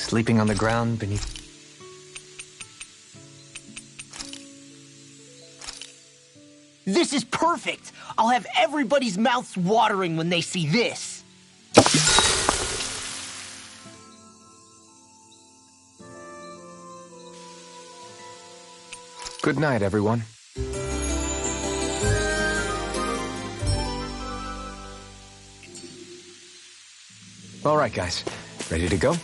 sleeping on the ground beneath... This is perfect! I'll have everybody's mouths watering when they see this! Good night, everyone. All right, guys. Ready to go?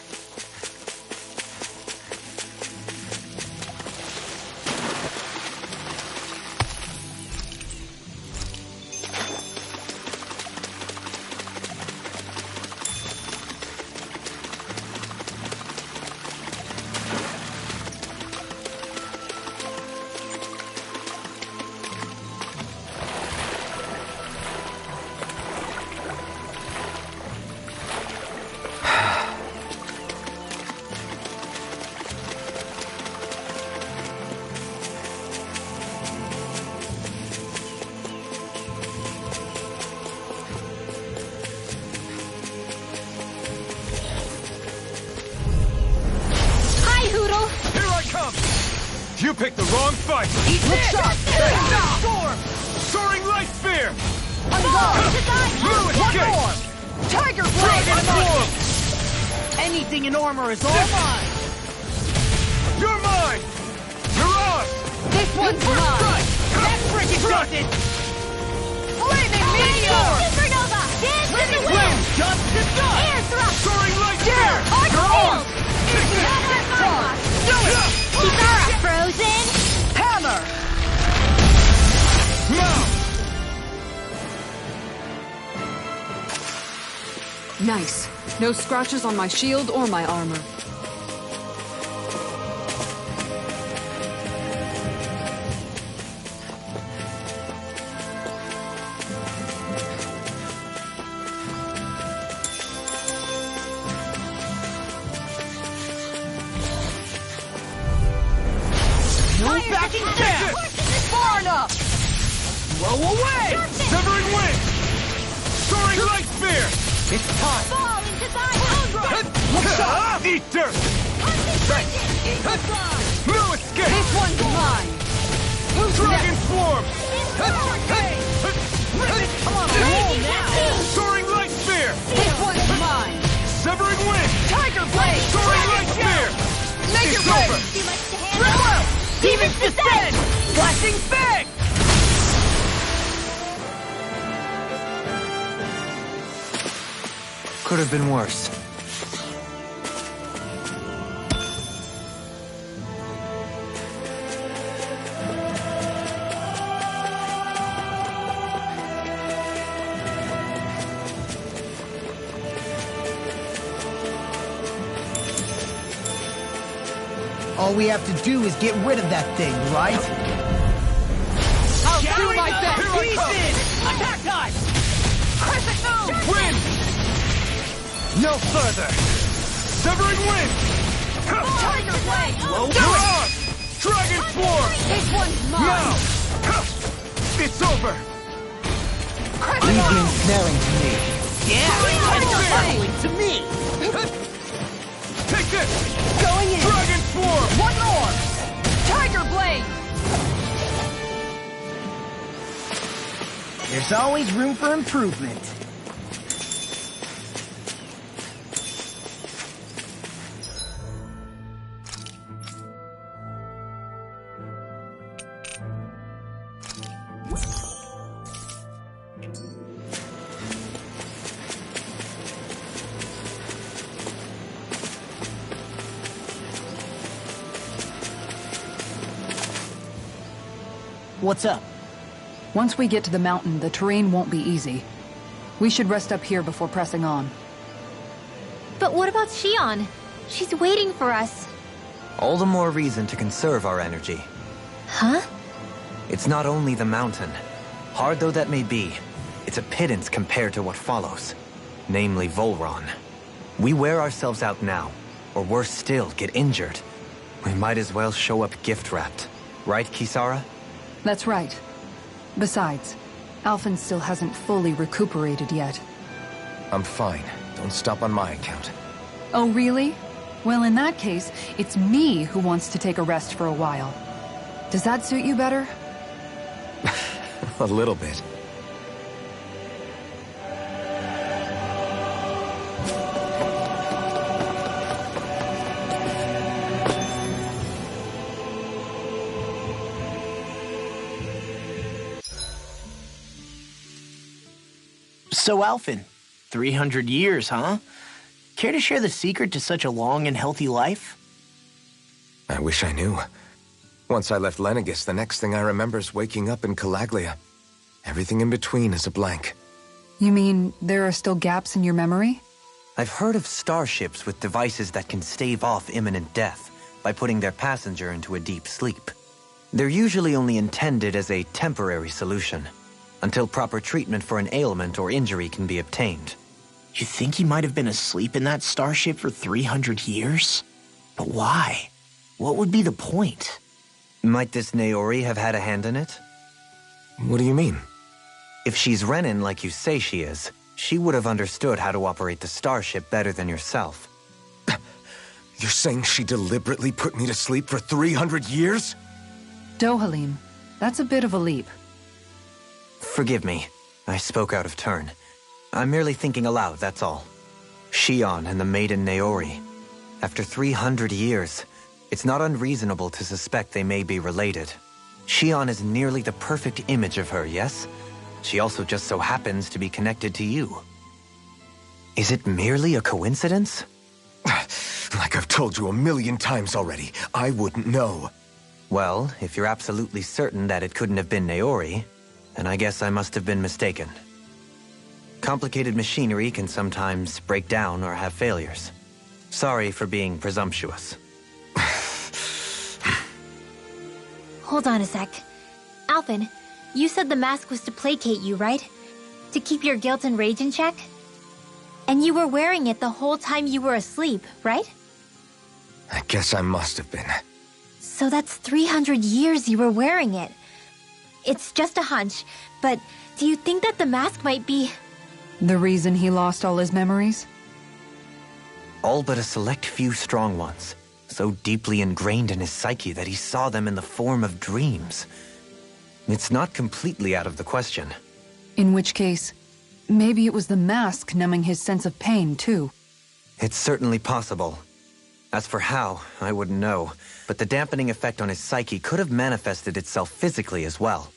You picked the wrong fight! Look shot! Storm! Soaring Light Spear! One more! Tiger Blade! Dragon Swarm! Anything in armor is all mine! You're mine! You're ours! This one's mine! That frickin' does it! Flaming Meteor! Supernova! Dance to the Flame! wind! Dust to dust! Air thrust! Soaring Light Spear! Arc You're ours! field! Do it! Kisara frozen! Hammer! Now! Nice. No scratches on my shield or my armor. No backing down! Far enough! Blow away! Severing Wind! Soaring Light Spear! It's time! Fall into thy own breath! Look shot! Eat dirt! Concentration! No escape! This one's mine! Who's Dragon next? Swarm! Come on, roll now! Soaring Light Spear! This one's mine! Severing Wind! Tiger Blade! Soaring Light Spear! Make it It's rain! over! Too much to Red handle! Well! Demon's Descent! Flashing Fang! Could have been worse. All we have to do is get rid of that thing, right? I'll do my best! Here I come! Pieces! Attack time! Crescent Moon! Wind! No further! Severing Wind! Tiger Blade! You're on! Dragon Swarm! This one's mine! Now! It's over! Crescent Moon! Ensnaring to me. Yeah! Tiger Blade! To me! Take this! Going in! Dragon Swarm! One more! Tiger Blade! There's always room for improvement. What's up? Once we get to the mountain, the terrain won't be easy. We should rest up here before pressing on. But what about Shion? She's waiting for us. All the more reason to conserve our energy. Huh? It's not only the mountain. Hard though that may be, it's a pittance compared to what follows. Namely Volron. We wear ourselves out now, or worse still, get injured. We might as well show up gift-wrapped. Right, Kisara? That's right. Besides, Alphen still hasn't fully recuperated yet. I'm fine. Don't stop on my account. Oh, really? Well, in that case, it's me who wants to take a rest for a while. Does that suit you better? A little bit. So, Alphen, 300 years, huh? Care to share the secret to such a long and healthy life? I wish I knew. Once I left Lenegis, the next thing I remember is waking up in Calaglia. Everything in between is a blank. You mean there are still gaps in your memory? I've heard of starships with devices that can stave off imminent death by putting their passenger into a deep sleep. They're usually only intended as a temporary solution, until proper treatment for an ailment or injury can be obtained. You think he might have been asleep in that starship for 300 years? But why? What would be the point? Might this Naori have had a hand in it? What do you mean? If she's Renin like you say she is, she would have understood how to operate the starship better than yourself. You're saying she deliberately put me to sleep for 300 years? Dohalim, that's a bit of a leap. Forgive me, I spoke out of turn. I'm merely thinking aloud, that's all. Shion and the maiden Naori. After 300 years, it's not unreasonable to suspect they may be related. Shion is nearly the perfect image of her, yes? She also just so happens to be connected to you. Is it merely a coincidence? Like I've told you 1,000,000 times already, I wouldn't know. Well, if you're absolutely certain that it couldn't have been Naori, then I guess I must have been mistaken. Complicated machinery can sometimes break down or have failures. Sorry for being presumptuous. Hold on a sec. Alphen, you said the mask was to placate you, right? To keep your guilt and rage in check? And you were wearing it the whole time you were asleep, right? I guess I must have been. So that's 300 years you were wearing it. It's just a hunch, but do you think that the mask might be... The reason he lost all his memories? All but a select few strong ones, so deeply ingrained in his psyche that he saw them in the form of dreams. It's not completely out of the question. In which case, maybe it was the mask numbing his sense of pain, too. It's certainly possible. As for how, I wouldn't know, but the dampening effect on his psyche could have manifested itself physically as well.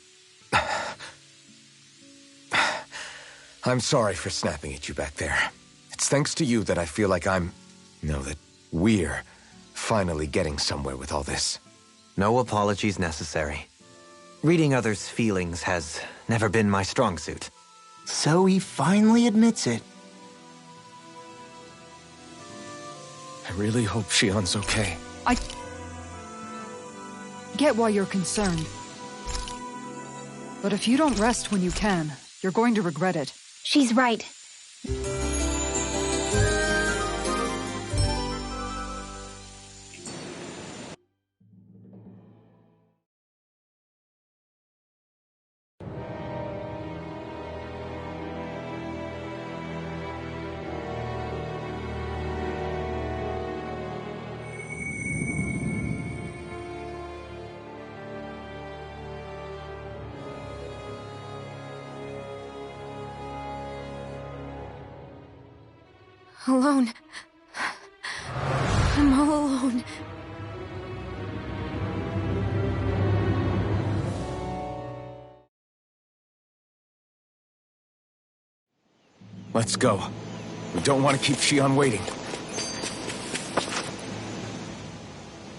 I'm sorry for snapping at you back there. It's thanks to you that I feel like that we're finally getting somewhere with all this. No apologies necessary. Reading others' feelings has never been my strong suit. So he finally admits it. I really hope Shion's okay. I get why you're concerned. But if you don't rest when you can, you're going to regret it. She's right. Alone. I'm all alone. Let's go. We don't want to keep Shion waiting.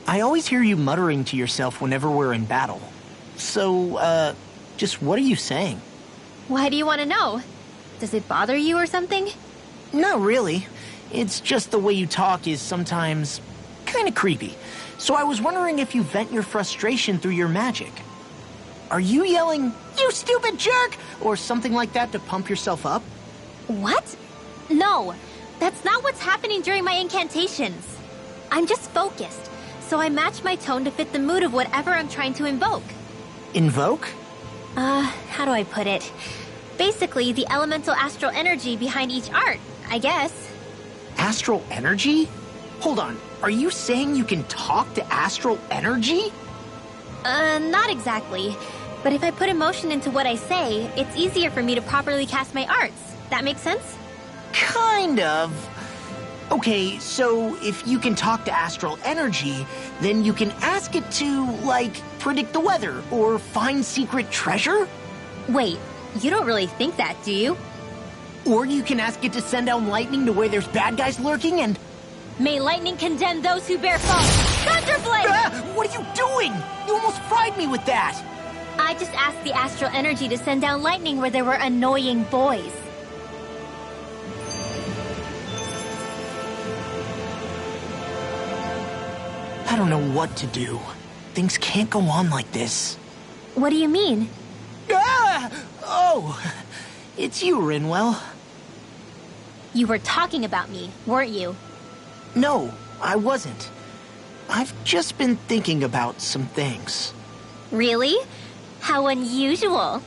I always hear you muttering to yourself whenever we're in battle. So, just what are you saying? Why do you want to know? Does it bother you or something? Not really. It's just the way you talk is sometimes kind of creepy. So I was wondering if you vent your frustration through your magic. Are you yelling, "You stupid jerk," or something like that to pump yourself up? What? No, that's not what's happening during my incantations. I'm just focused, so I match my tone to fit the mood of whatever I'm trying to invoke. Invoke? How do I put it? Basically, the elemental astral energy behind each art, I guess. Astral energy? Hold on, are you saying you can talk to astral energy? Not exactly. But if I put emotion into what I say, it's easier for me to properly cast my arts. That makes sense? Kind of. Okay, so if you can talk to astral energy, then you can ask it to, like, predict the weather or find secret treasure? Wait, you don't really think that, do you? Or you can ask it to send down lightning to where there's bad guys lurking and... May lightning condemn those who bear false! Thunderblade! Ah, what are you doing? You almost fried me with that! I just asked the astral energy to send down lightning where there were annoying boys. I don't know what to do. Things can't go on like this. What do you mean? Ah! Oh, it's you, Rinwell. You were talking about me, weren't you? No, I wasn't. I've just been thinking about some things. Really? How unusual.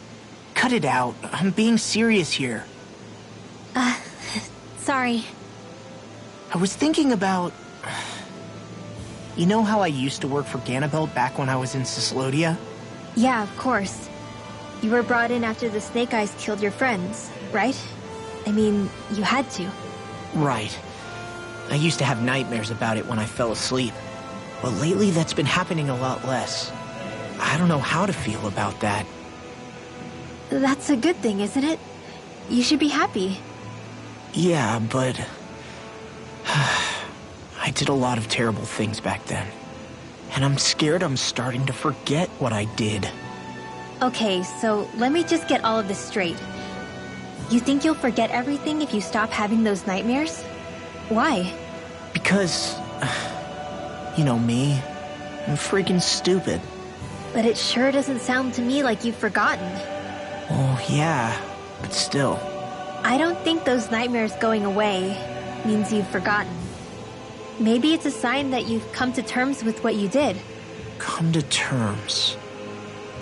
Cut it out. I'm being serious here. Sorry. I was thinking about... You know how I used to work for Ganabelt back when I was in Cyslodia? Yeah, of course. You were brought in after the Snake Eyes killed your friends, right? I mean, you had to. Right. I used to have nightmares about it when I fell asleep. But lately that's been happening a lot less. I don't know how to feel about that. That's a good thing, isn't it? You should be happy. Yeah, but... I did a lot of terrible things back then. And I'm scared I'm starting to forget what I did. Okay, so let me just get all of this straight. You think you'll forget everything if you stop having those nightmares? Why? Because... You know me. I'm freaking stupid. But it sure doesn't sound to me like you've forgotten. Oh, yeah. But still. I don't think those nightmares going away means you've forgotten. Maybe it's a sign that you've come to terms with what you did. Come to terms?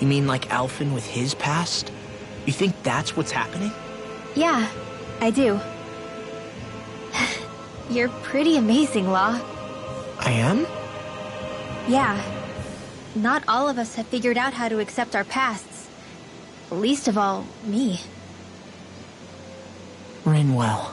You mean like Alphen with his past? You think that's what's happening? Yeah, I do. You're pretty amazing, Law. I am? Yeah. Not all of us have figured out how to accept our pasts. Least of all, me. Rinwell.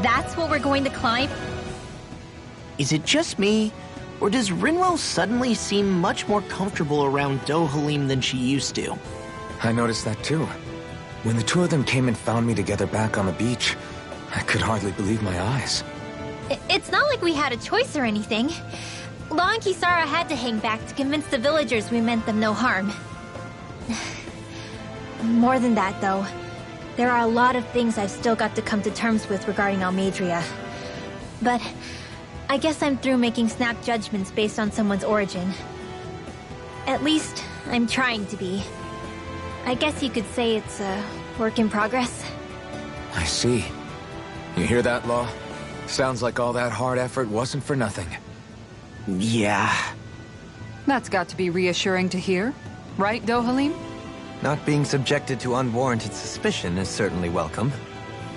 That's what we're going to climb? Is it just me, or does Rinwell suddenly seem much more comfortable around Dohalim than she used to? I noticed that too. When the two of them came and found me together back on the beach, I could hardly believe my eyes. It's not like we had a choice or anything. Law and Kisara had to hang back to convince the villagers we meant them no harm. More than that, though. There are a lot of things I've still got to come to terms with regarding Almeidrea. But I guess I'm through making snap judgments based on someone's origin. At least, I'm trying to be. I guess you could say it's a work in progress. I see. You hear that, Law? Sounds like all that hard effort wasn't for nothing. Yeah. That's got to be reassuring to hear. Right, Dohalim? Not being subjected to unwarranted suspicion is certainly welcome.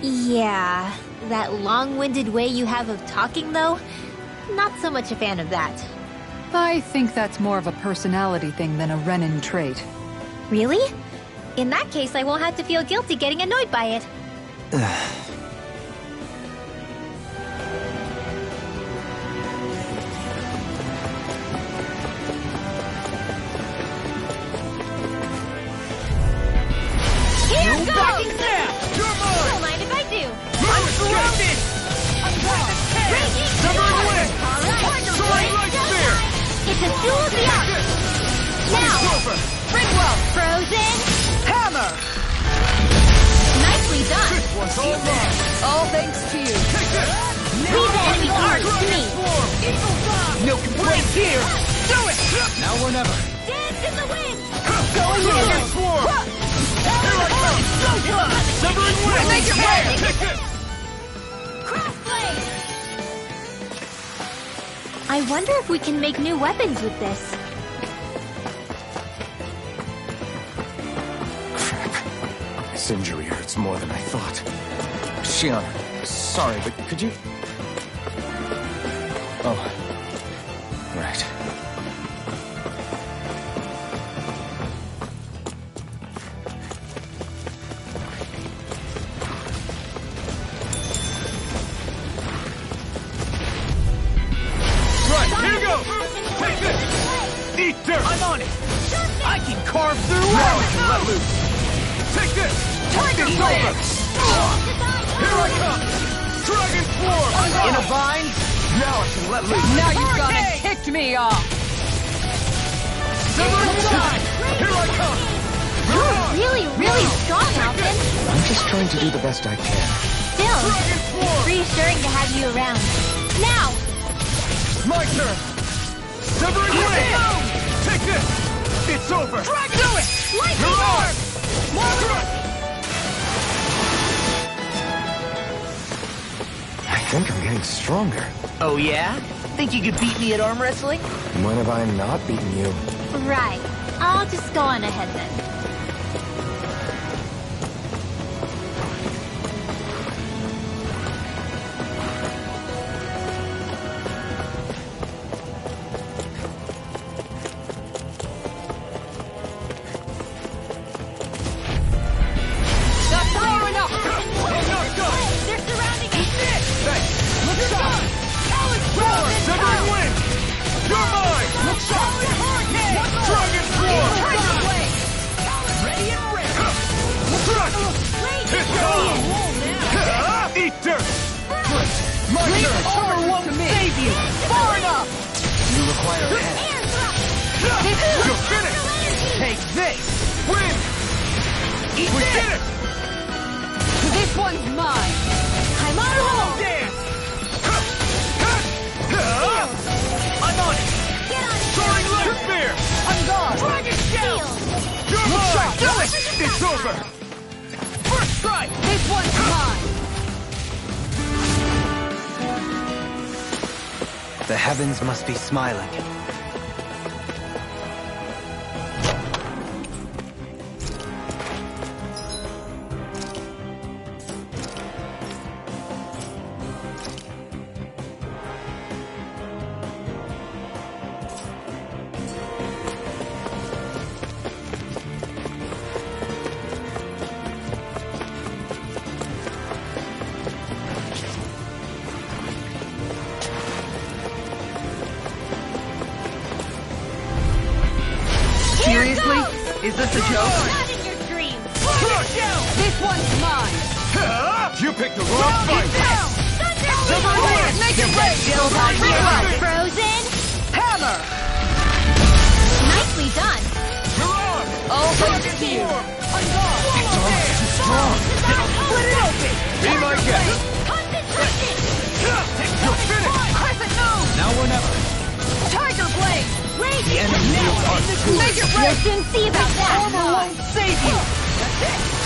Yeah, that long-winded way you have of talking, though? Not so much a fan of that. I think that's more of a personality thing than a Renin trait. Really? In that case, I won't have to feel guilty getting annoyed by it. one's all mine. All thanks to you. Take this! Leave the enemy cards to me! No complaints here! Do it! Now or never. Dance in the wind! Going in! Dragon Swarm! Here I come! Severing Wind! Make it rain! Take this! Crossblade! I wonder if we can make new weapons with this. Crap. This injury hurts more than I thought. Shion, sorry, but could you... Oh. Right. Right, here goes! Take this! Eat dirt! I'm on it! I can carve through Now I it! can let loose! Take this! Tiger It's Blade! over! Here I come! Dragon Swarm! In a bind? Now I can let loose! Now you've gone and Hurricane! kicked me off. Severing Wind! Here I come! You're really strong, Alvin. I'm just trying to do the best I can. Still, Dragon Swarm! reassuring to have you around. Now! My turn! Severing Wind! Take this! It's over! Dragon! Do it! You're on! I think I'm getting stronger. Oh yeah? Think you could beat me at arm wrestling? When have I not beaten you? Right. I'll just go on ahead then. That's far enough. I'm not done! They're surrounding us! Thanks! Look out! Severing Wind! You're mine! Dragon Swarm! Ready and ready! Crush! Hit down! Eat dirt! My turn! Armor won't save you! Far enough! You require help. You're finished! Take this! Win! Eat We this! did it! This one's mine. I'm on a roll! Dance! I'm on it! Get on it! Soaring Light Spear! I'm gone. Dragon Shield! You're mine! Do it! It's over! First strike! This one's mine. The heavens must be smiling. Seriously? Is this a joke? Not in your dreams! This one's mine. You picked the wrong fight! Thunder! Make it rain. Frozen! Hammer. Nicely done! You're on! All thanks to you. I'm gone! Split it open! Be my guest! Concentration! You're finished! Crescent Moon! Now or never! Tiger Blade! Rage! Make it rain! We'll soon see about Armor that! won't save you!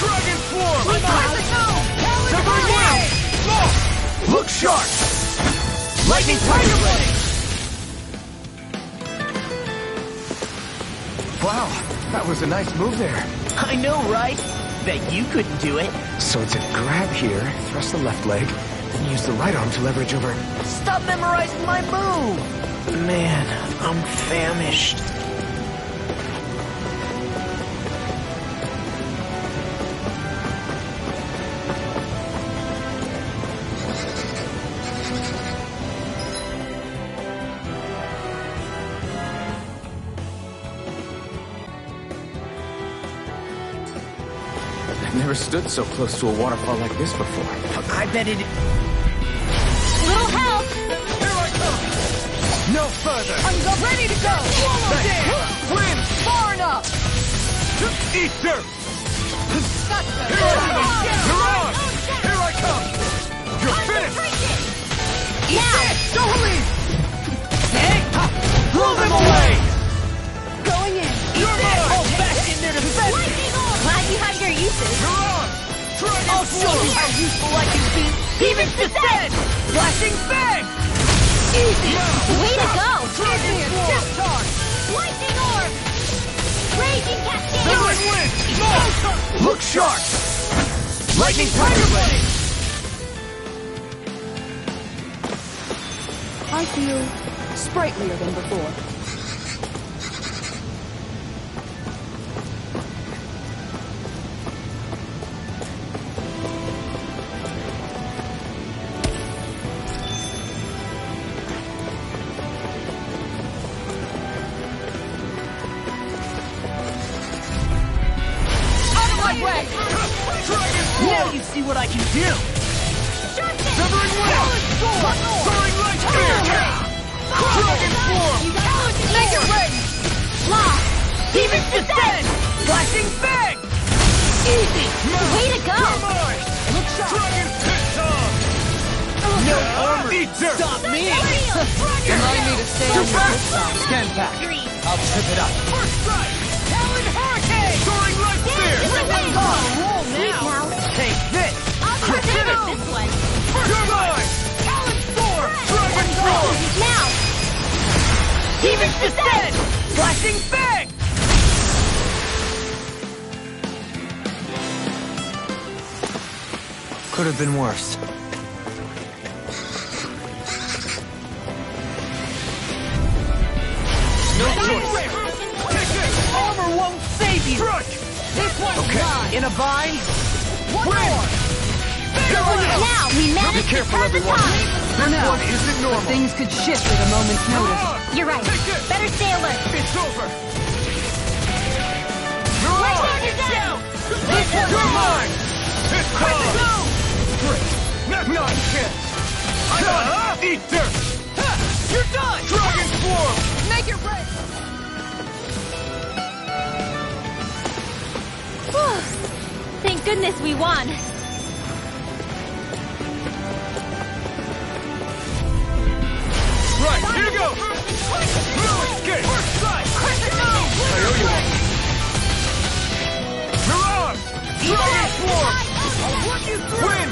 Dragon Swarm! Crescent Moon! Severing Wind! Look sharp! Lightning Tiger Blade! Wow, that was a nice move there. I know, right? Bet you couldn't do it. So it's a grab here, thrust the left leg, then use the right arm to leverage over. Stop memorizing my move! Man, I'm famished. I've never stood so close to a waterfall like this before. I bet it... Little help! Here I come! No further! I'm ready to go. Swallow dance! Win! Far enough. Eat dirt! Gotcha. You're on! Here Don't leave! Blow them away! Going in! Hold back in there to defend me! Glad you have your uses. You're on! Dragon I'll show you how useful I can be! Demon Descent! Flashing Fang! Easy! Way to go! Dragon Form! Lightning orb! Raging cascade! Severing Wind! Smoke! Look sharp! Lightning Tiger Blade! I feel sprightlier than before. Out of my way! Dragon Now Form! you see what I can do! Severing Wind! Soaring Light Spear! Dragon Form! Make it rain! Law! Demon Descent! Flashing Fang! Easy! Way to go! Mine! Dragon Pit Tongue! No armor! Eater! Stop me! Remind me to stay on your side. Stand back! Green. I'll trip it up! First strike! Talon Hurricane! Soaring Light Spear! Everyone's on a roll Sweet now! now. Take this! I'll consider this one. You're mine! Talon Storm! Dragon Form! Now! Demon Descent! Flashing Fang! Could have been worse. No choice! Take it! Armor won't save you! Strike! This one's mine! In a bind? One more! Now we managed to careful, turn the everyone. tide. For now, One isn't normal. things could shift at a moment's notice. You're right. Take it! Better stay alert. It's over! You're Right on! down your down. This one's mine! It's time! Great! Not a chance! I'm done! Eat dirt! You're done! Dragon Form! Make it rain! Whew. Thank goodness we won. Right, here goes! No escape! First strike! I owe you one! You're on! Dragon Form! I'll run you through! Win!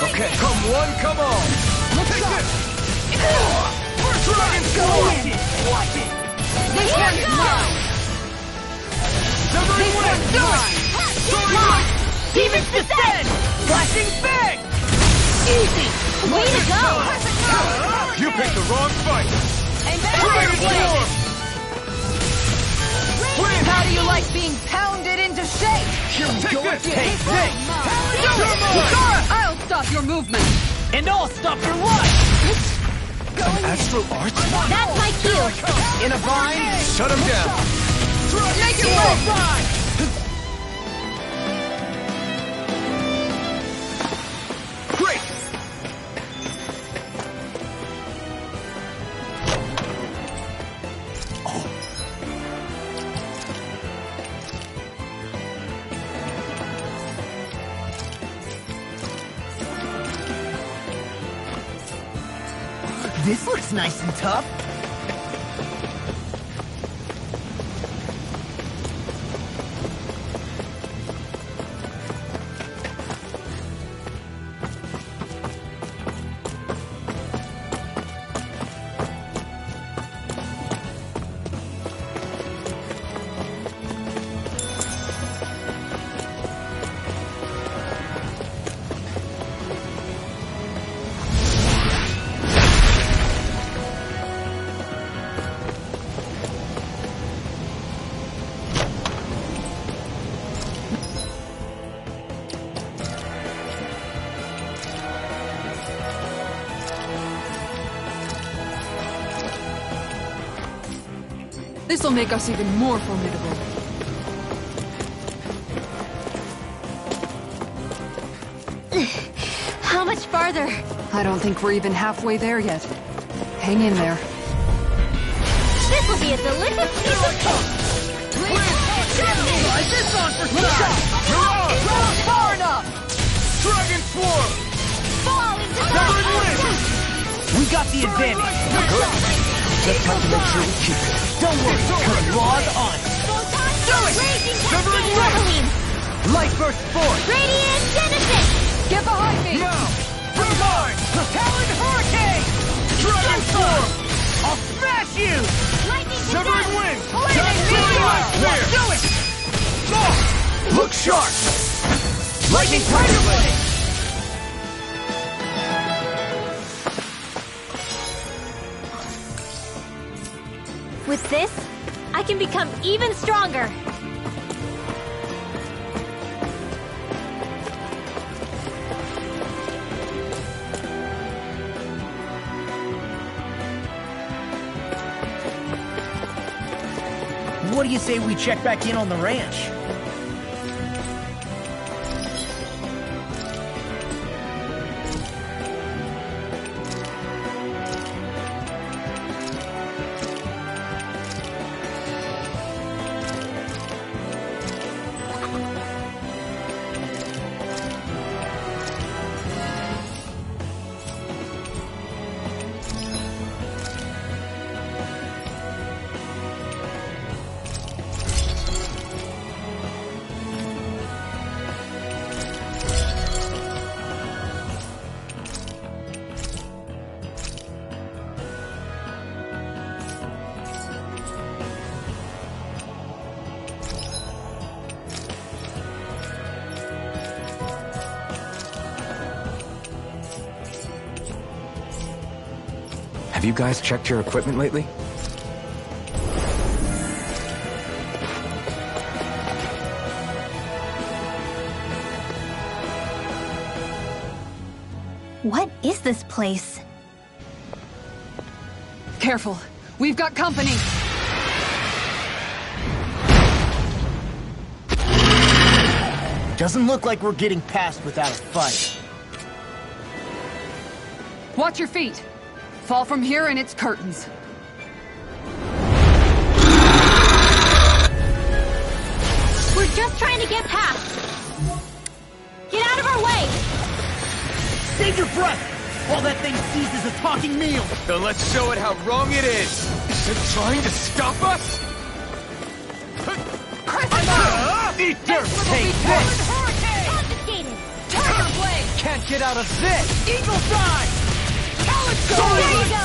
Okay, come one, come all! Take it! First Dragon Form! Watch it! This one's mine! Severing Wind! Soaring Light! Demon Descent! Flashing Fang! Easy! Way to go! You picked the wrong fight! Dragon Form! Win! How do you like being pounded into shape? Here we Take go this! again! Take this! You're mine! Katara! I'll stop your movement! And I'll stop your life! An astral art? That's my cue. In a bind? Shut him down! Make it rain! Great! This looks nice and tough. This'll make us even more formidable. How much farther? I don't think we're even halfway there yet. Hang in there. This will be a delicious piece of cake. Try this on for size! You're on! Not far enough! Dragon Form! Severing wind! We got the Soaring advantage. light spear! Just have to make sure we keep it. Don't worry, because log on. Raging Severing Cascade wind! Leveling! Light burst force. Radiant Genesis! Get behind me! Now! For mine! Talon Hurricane. Dragon Form! I'll smash you. Lightning Severing Condemn! wind! Flaming Soaring meteor. light spear! Do it. Look sharp! Lightning Tiger Blade. With this, I can become even stronger. What do you say we check back in on the ranch? Have you guys checked your equipment lately? What is this place? Careful. We've got company. Doesn't look like we're getting past without a fight. Watch your feet. Fall from here and it's curtains. We're just trying to get past. Get out of our way! Save your breath! All that thing sees is a talking meal! Then let's show it how wrong it is! Is it trying to stop us? Eat dirt! Take this! Confiscated! Tiger Blade! Can't get out of this! Eagle Dive! Talon There you Sword! go!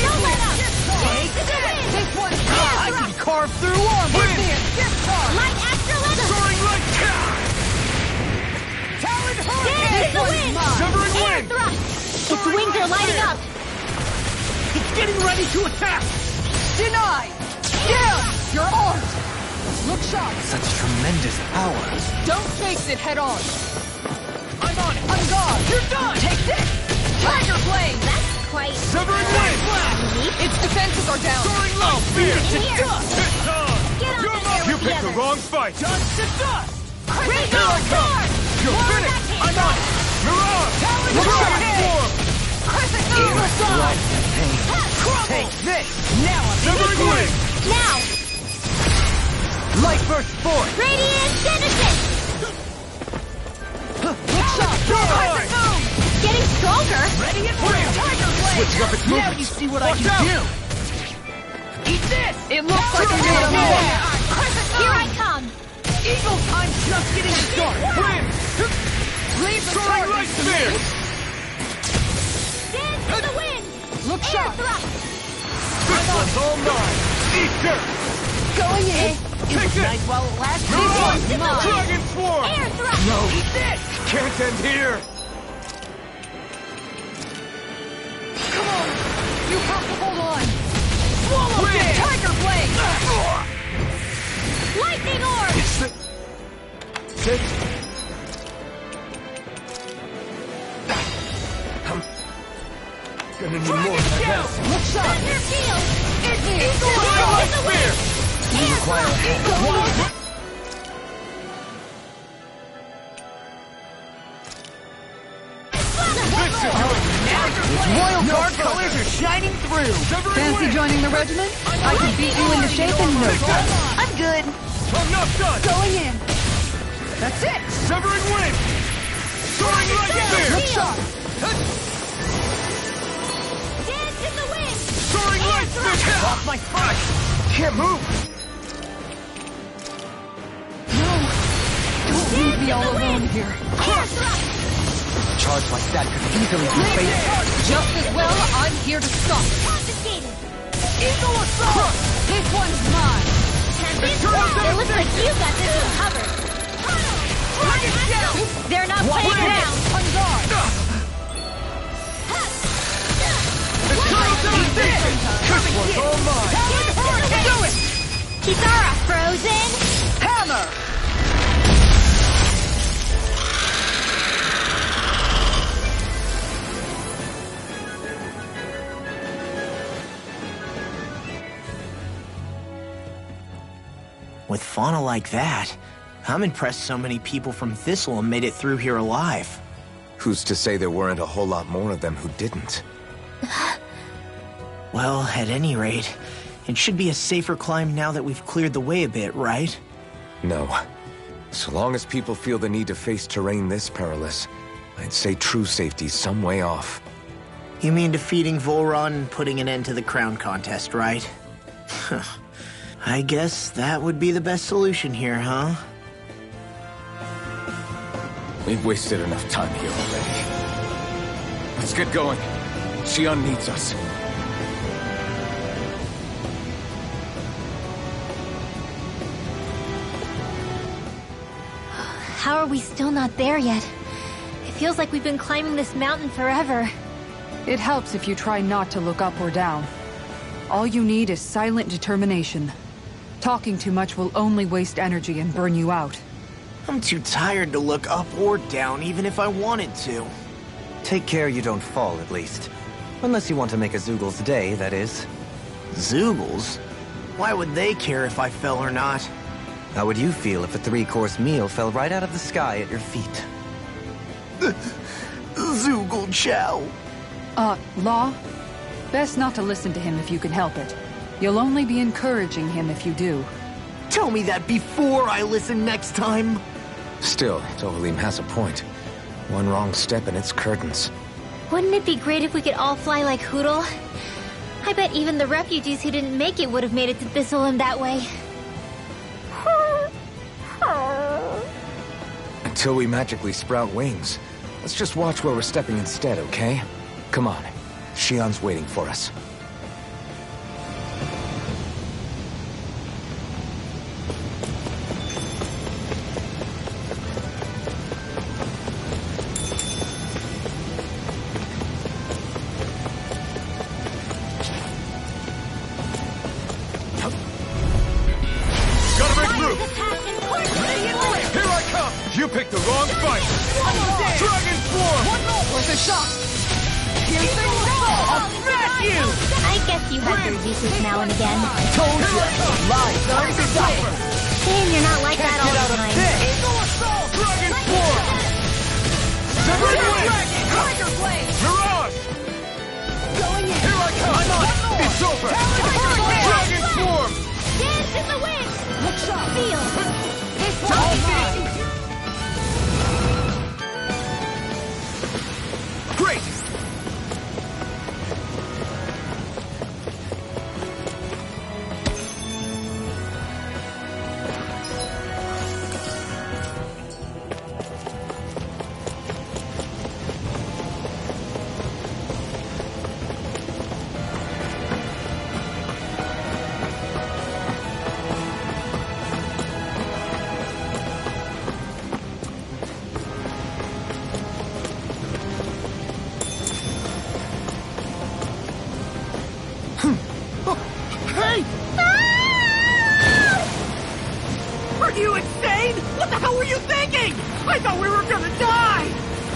Don't let up! Take this! Take one! I can carve through armor! Wind! Light Astral Legend! Soaring light! Talon Dance Hurricane! in the wind! Severing Air wind! thrust! Its wings are lighting up! It's getting ready to attack! Deny! Down! You're armed! Look sharp! Such tremendous power. Don't face it head on! I'm on it! On guard! You're done! Take this! Tiger Blade! That's quite... Severing wind! unique. Its defenses are down! Soaring light! Spear! Here! Dust! It's on! Get on in there You with the picked the others! wrong fight! Dust to dust! Raging Sword! You're More finished! backhand. I'm on it! Mirage! Talon Dragon Hurricane! Form! Crescent Eagle Moon! Dive! Crumble! Take this! Now I'm Severing wind! Now! Light burst force! Radiant Genesis! Look sharp! Crescent Moon! Getting stronger! Ready and wheel! Tiger Blade! Switching up its Now movements! you see what Watch I can out! do! Eat this! It looks like we made a move! Here I come! Eagle! I'm just getting started! Wind! Leave the Soaring light target! spear! Dance in the wind! Look Air sharp! thrust! This one's all mine! Eat dirt! Going in! It was Take nice while it lasted! Mirage! in the wind! Dragon Swarm! Air thrust! Eat this! Can't end here! Come on! You have to hold on! Swallow Wind! this! Tiger Blade! Lightning orb! Sit. I'm gonna need more than this. Look sharp! Thunder field! It is! Soaring in the wind! Air Require thrust! help. Royal Guard colors are shining through! Severing Fancy wind! joining the regiment? I can beat you into shape in no time. I'm good! I'm not done! Going in! That's it! Severing wind! Soaring light spear! Look sharp! Off my foot! Can't move! Don't leave me all alone here. A charge like that could easily be fatal. Just as well, I'm here to stop. Confiscated! Eagle assault! This one's mine. It looks like you got this one covered. They're not playing around. On guard. This one's all mine! Do it! Kisara, frozen! Hammer. With fauna like that, I'm impressed so many people from Thistle made it through here alive. Who's to say there weren't a whole lot more of them who didn't? Well, at any rate, it should be a safer climb now that we've cleared the way a bit, right? No. So long as people feel the need to face terrain this perilous, I'd say true safety's some way off. You mean defeating Volron and putting an end to the crown contest, right? I guess that would be the best solution here, huh? We've wasted enough time here already. Let's get going. Xion needs us. How are we still not there yet? It feels like we've been climbing this mountain forever. It helps if you try not to look up or down. All you need is silent determination. Talking too much will only waste energy and burn you out. I'm too tired to look up or down, even if I wanted to. Take care you don't fall, at least. Unless you want to make a Zoogl's day, that is. Zoogles? Why would they care if I fell or not? How would you feel if a 3-course meal fell right out of the sky at your feet? Zoogle Chow. Law? Best not to listen to him if you can help it. You'll only be encouraging him if you do. Tell me that before I listen next time. Still, Tohalim has a point. One wrong step and it's curtains. Wouldn't it be great if we could all fly like Hootle? I bet even the refugees who didn't make it would have made it to Thistleland that way. Until we magically sprout wings, let's just watch where we're stepping instead, okay? Come on. Xion's waiting for us. Gotta break through! Here I come! You picked the wrong fight! Dragon form! Worth a shot! I'll smash you! I guess you have your uses now and again. Told you! Lies don't suffer! And you're not like that all Get out the of time. this! Eagle assault! Dragon form! Severed wings! Tiger blade! Mirage! Here I come! It's over! Dragon form! Dance in the wind! Feel! Great! Hey! Are you insane? What the hell were you thinking? I thought we were gonna die!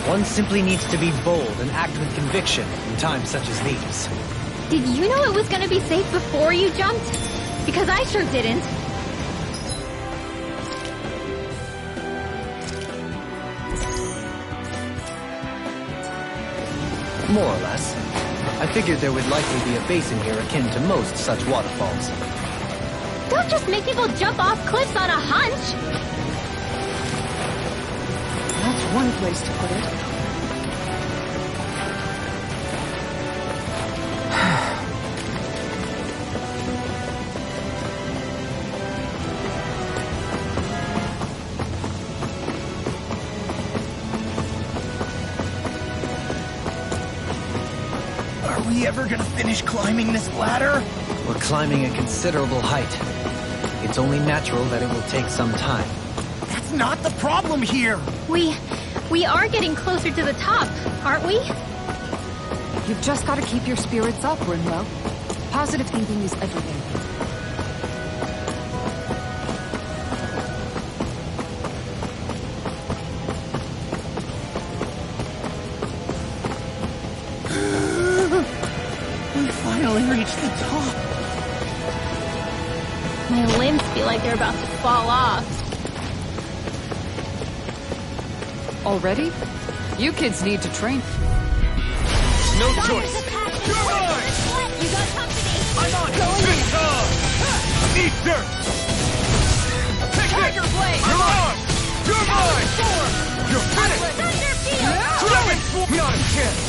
One simply needs to be bold and act with conviction in times such as these. Did you know it was gonna be safe before you jumped? Because I sure didn't. More or less. I figured there would likely be a basin here akin to most such waterfalls. Don't just make people jump off cliffs on a hunch! That's one place to put it. we ever gonna finish climbing this ladder? We're climbing a considerable height. It's only natural that it will take some time. That's not the problem here! We are getting closer to the top, aren't we? You've just got to keep your spirits up, Rinwell. Positive thinking is everything. We finally reached the top! My limbs feel like they're about to fall off. Already? You kids need to train. No choice. You're mine! You got company. I'm on this time! Eat dirt! Tiger Blade! You're on! You're mine! You're finished! Dragon Swarm! Not a chance!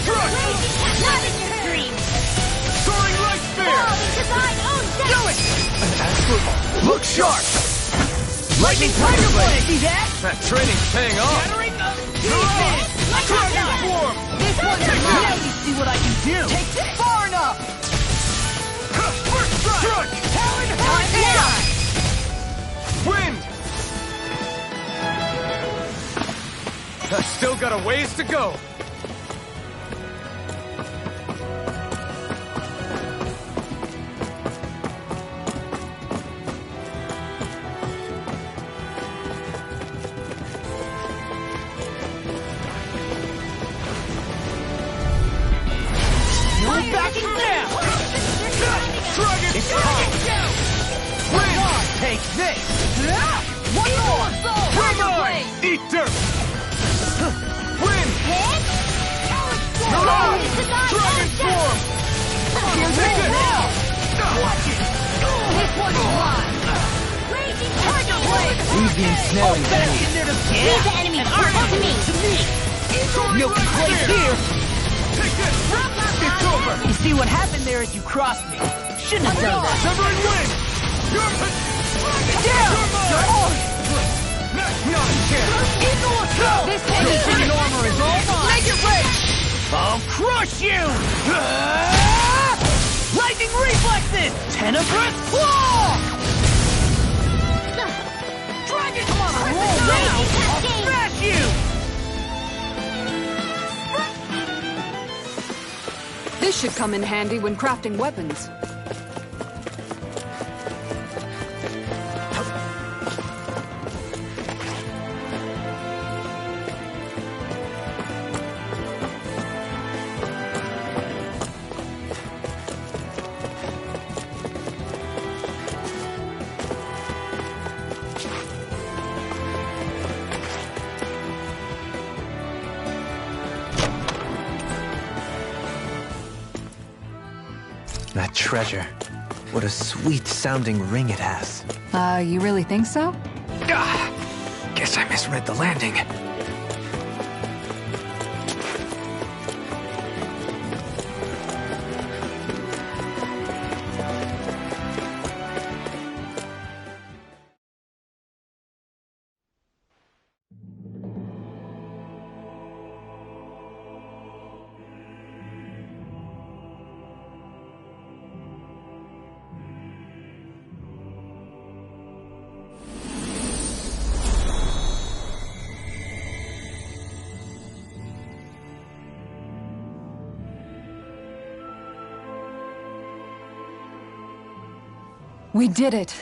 Crush! Not in your dreams. Soaring Light Spear! Because I own that. Do it! An absolute... Look sharp! Lightning Tiger Blade! See that? That training's paying off! You're on! Dragon Swarm! This one's mine! Now you see what I can do! Take this! Far enough! First strike! Talon Hurricane! Wind! I've still got a ways to go. You're backing down! Dragon It's Swarm! time! Wind! Take this! One more! Come on! Eat dirt! Wind! You're on! Dragon Swarm! Take it! Watch it! This one's mine. Raging Tiger Blade. We've been ensnaring Back enemies. in there to Leave the enemies to me. to me! Soaring Milky Light Blade Spear! here! Take this! It's over! You see what happened there as you crossed me? Shouldn't have done that! Severing Wind! You're... Down! You're mine! Not a chance! Eagle Assault! This Ancient armor is all mine! Make it rage! I'll crush you! Lightning reflexes! Tenebrous claw! Dragon Claw! Roll now! I'll smash you! This should come in handy when crafting weapons. That treasure. What a sweet-sounding ring it has. You really think so? Guess I misread the landing. We did it.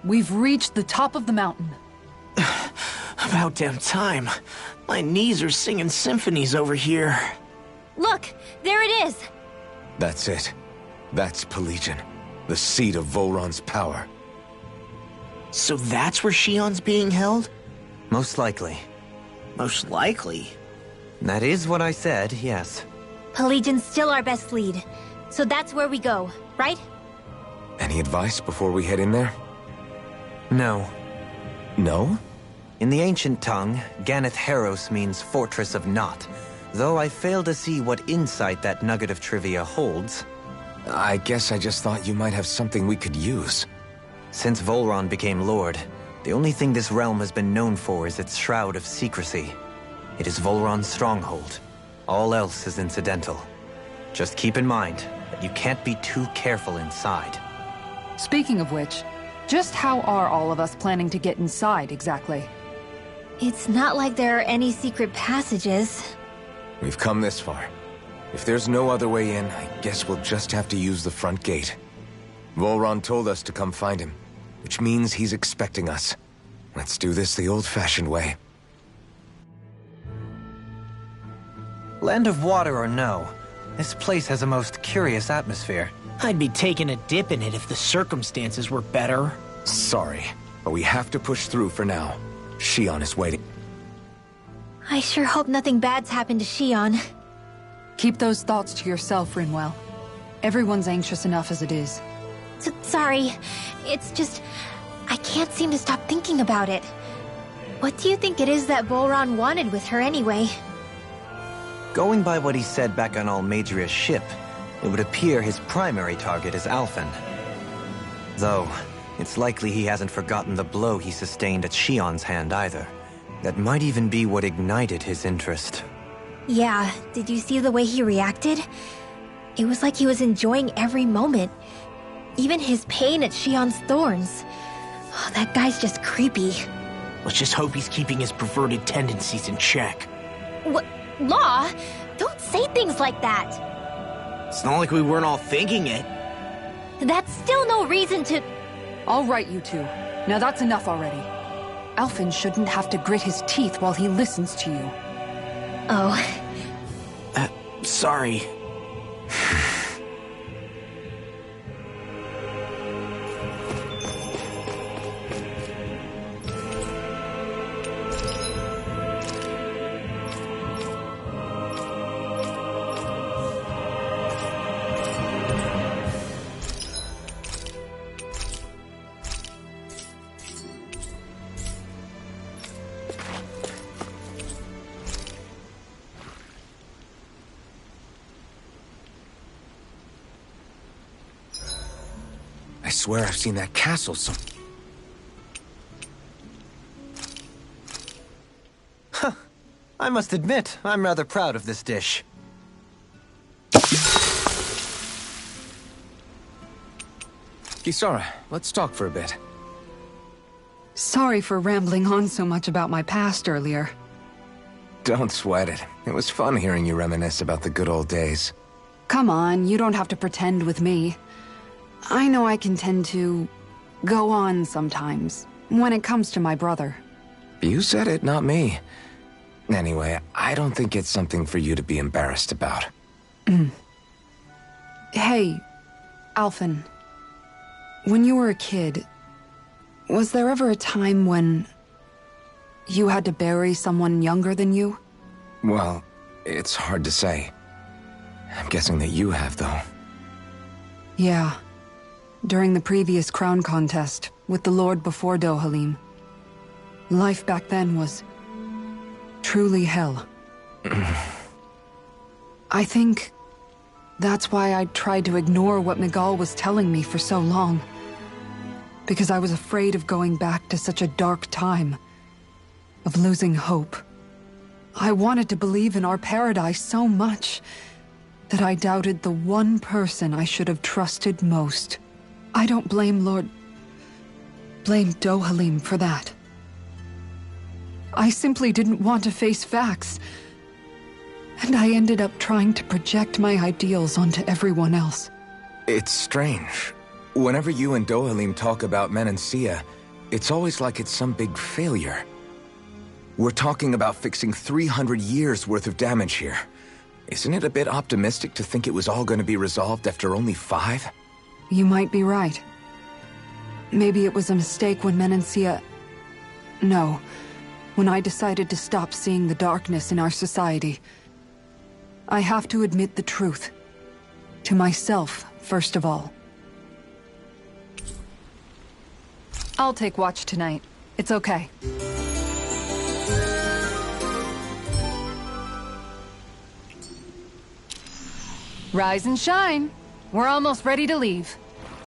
We've reached the top of the mountain. About damn time. My knees are singing symphonies over here. Look, there it is. That's it. That's Pelegion, the seat of Volron's power. So that's where Shion's being held? Most likely. Most likely. That is what I said, yes. Pelagian's still our best lead. So that's where we go, right? Any advice before we head in there? No. No? In the ancient tongue, Ganeth Heros means Fortress of Naught, though I fail to see what insight that nugget of trivia holds. I guess I just thought you might have something we could use. Since Volron became Lord, the only thing this realm has been known for is its shroud of secrecy. It is Volron's stronghold. All else is incidental. Just keep in mind that you can't be too careful inside. Speaking of which, just how are all of us planning to get inside exactly? It's not like there are any secret passages. We've come this far. If there's no other way in, I guess we'll just have to use the front gate. Volron told us to come find him, which means he's expecting us. Let's do this the old-fashioned way. Land of water or no, this place has a most curious atmosphere. I'd be taking a dip in it if the circumstances were better. Sorry, but we have to push through for now. Shion is waiting. I sure hope nothing bad's happened to Shion. Keep those thoughts to yourself, Rinwell. Everyone's anxious enough as it is. Sorry. It's just... I can't seem to stop thinking about it. What do you think it is that Volron wanted with her anyway? Going by what he said back on Almadria's ship, it would appear his primary target is Alphen. Though, it's likely he hasn't forgotten the blow he sustained at Shion's hand either. That might even be what ignited his interest. Yeah, did you see the way he reacted? It was like he was enjoying every moment. Even his pain at Shion's thorns. Oh, that guy's just creepy. Let's just hope he's keeping his perverted tendencies in check. What? Law? Don't say things like that. It's not like we weren't all thinking it. That's still no reason to... All right, you two. Now that's enough already. Alphen shouldn't have to grit his teeth while he listens to you. Oh. Sorry. I swear I've seen that castle I must admit, I'm rather proud of this dish. Kisara, let's talk for a bit. Sorry for rambling on so much about my past earlier. Don't sweat it. It was fun hearing you reminisce about the good old days. Come on, you don't have to pretend with me. I know I can tend to go on sometimes, when it comes to my brother. You said it, not me. Anyway, I don't think it's something for you to be embarrassed about. Hey, Alphen. When you were a kid, was there ever a time when you had to bury someone younger than you? Well, it's hard to say. I'm guessing that you have, though. Yeah. During the previous crown contest, with the Lord before Dohalim. Life back then was truly hell. I think that's why I tried to ignore what Miguel was telling me for so long. Because I was afraid of going back to such a dark time. Of losing hope. I wanted to believe in our paradise so much that I doubted the one person I should have trusted most. I don't blame blame Dohalim for that. I simply didn't want to face facts. And I ended up trying to project my ideals onto everyone else. It's strange. Whenever you and Dohalim talk about Menancia, it's always like it's some big failure. We're talking about fixing 300 years worth of damage here. Isn't it a bit optimistic to think it was all going to be resolved after only 5? You might be right. Maybe it was a mistake when Menancia... No. When I decided to stop seeing the darkness in our society. I have to admit the truth. To myself, first of all. I'll take watch tonight. It's okay. Rise and shine. We're almost ready to leave.